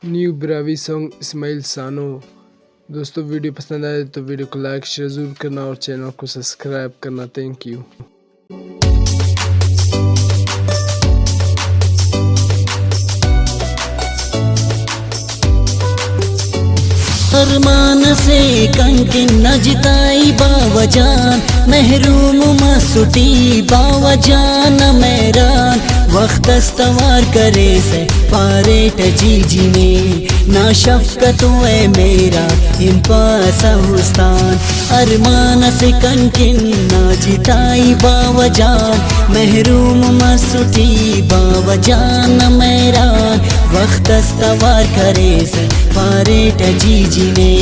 New Brahui song Ismail सानो। दोस्तों video पसंद आए तो वीडियो को लाइक शेयर ज़रूर करना और चैनल को सब्सक्राइब करना। Thank you. अरमान से कंकिन न जिताई बावजान, महरूम मसुटी बावजान मैरान। वक्त अस्तवार करे से पारेट जीजी में, ना शफकत है मेरा इम्पासा हुस्तान। अरमान से कंकिन न जिताई बावजान, महरूम मसुटी बावजान मैरान। वक्त अस्तवार करे से पारेट जीजी ने,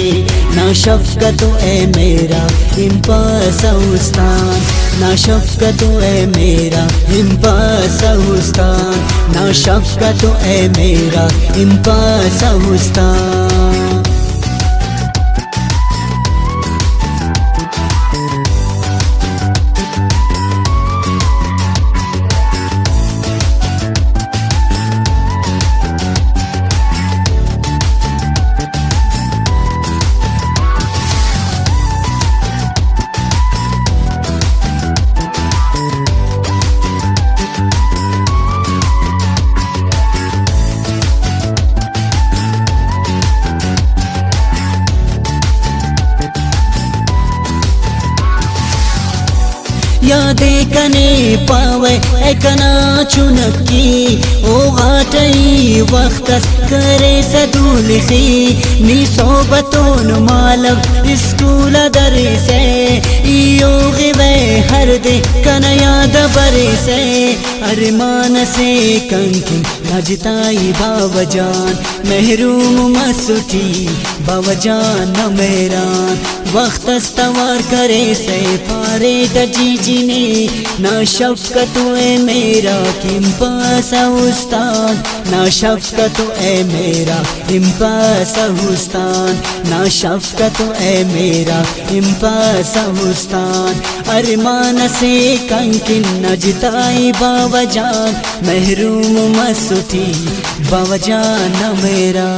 ना शफकत है मेरा इम्पासा हुस्तान। ना शफकत है मेरा इम्पासा हुस्तान। ना शफकत है मेरा इम्पासा हुस्तान। यादे कने पावे एकना चुनकी, ओ घाटई वक्त करे सदुलखी। नी सोबतोन मालव स्कूल दरे से, इयो गिवे हर दे कना याद बरे से। अरमान से कंकिन नजताई बावजान, महरूम मसुटी बावजान मैरान। वक्त अस्तवार करे से पारेट जीजी ने, ना शफकत है मेरा इम्पासा हुस्तान। ना शफकत है मेरा इम्पासा हुस्तान। ना शफकत है मेरा इम्पासा हुस्तान। अरमान से कंकिन नजताई बावजान, महरूम मसुटी बावजान मेरा।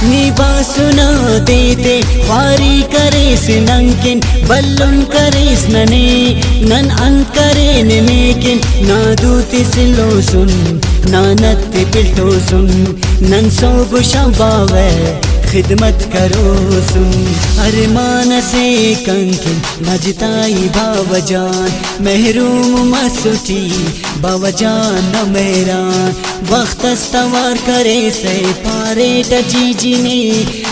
निभा सुना देते ख्वारी करे से नंकिन, बल्लुन करे स्नने नन अन करे नेमेकिन। ना दूती सिलो सुन ना नत्ती पिल्टो सुन, नन सोब शबावे खिदमत करो सुन। अरमान से कंकिन नजताई बावजान, महरूम मसुटी बावजान मैरान। वक्त अस्तवार करे से पारेट जीजी ने,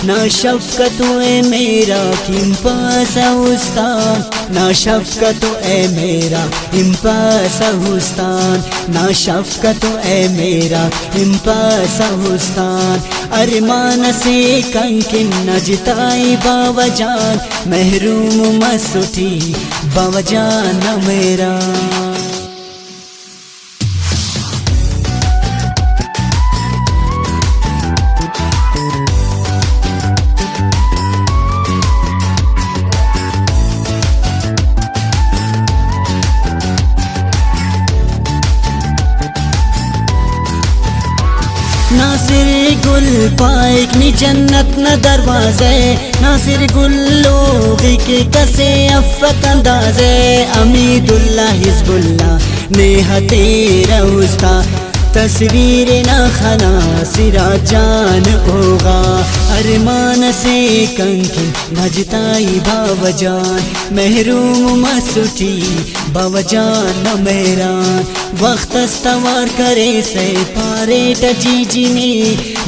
ना शफकत है मेरा इम्पासा हुस्तान। ना शफकत है मेरा इम्पासा हुस्तान। ना शफकत है मेरा इम्पासा हुस्तान। अरमान से कंकिन नजताई बावजान, महरूम मसुटी बावजान मेरा। नासिर गुल पाइक नी जन्नत न दरवाजे, नासिर गुल लोग के कसे अफ़क अंदाजे। अमीदुल्लाह हिज़्बुल्लाह नेहा तेरा उस्ता, तस्वीर ना खना सिरा जान होगा। अरमान से कंकिन नजताई बावजान, महरूम मसुटी बावजान मैरान। वक्त अस्तवार करे से पारेट जीजी ने,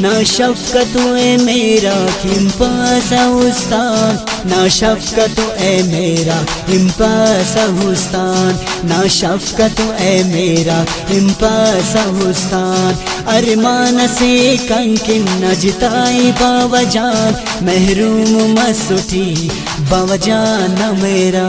ना शफकत है मेरा इम्पासा हुस्तान। ना शफकत है मेरा इम्पासा हुस्तान। ना शफकत है मेरा इम्पासा हुस्तान। अरमान से कंकिन नजताई बावजान, महरूम मसुटी बावजान मेरा।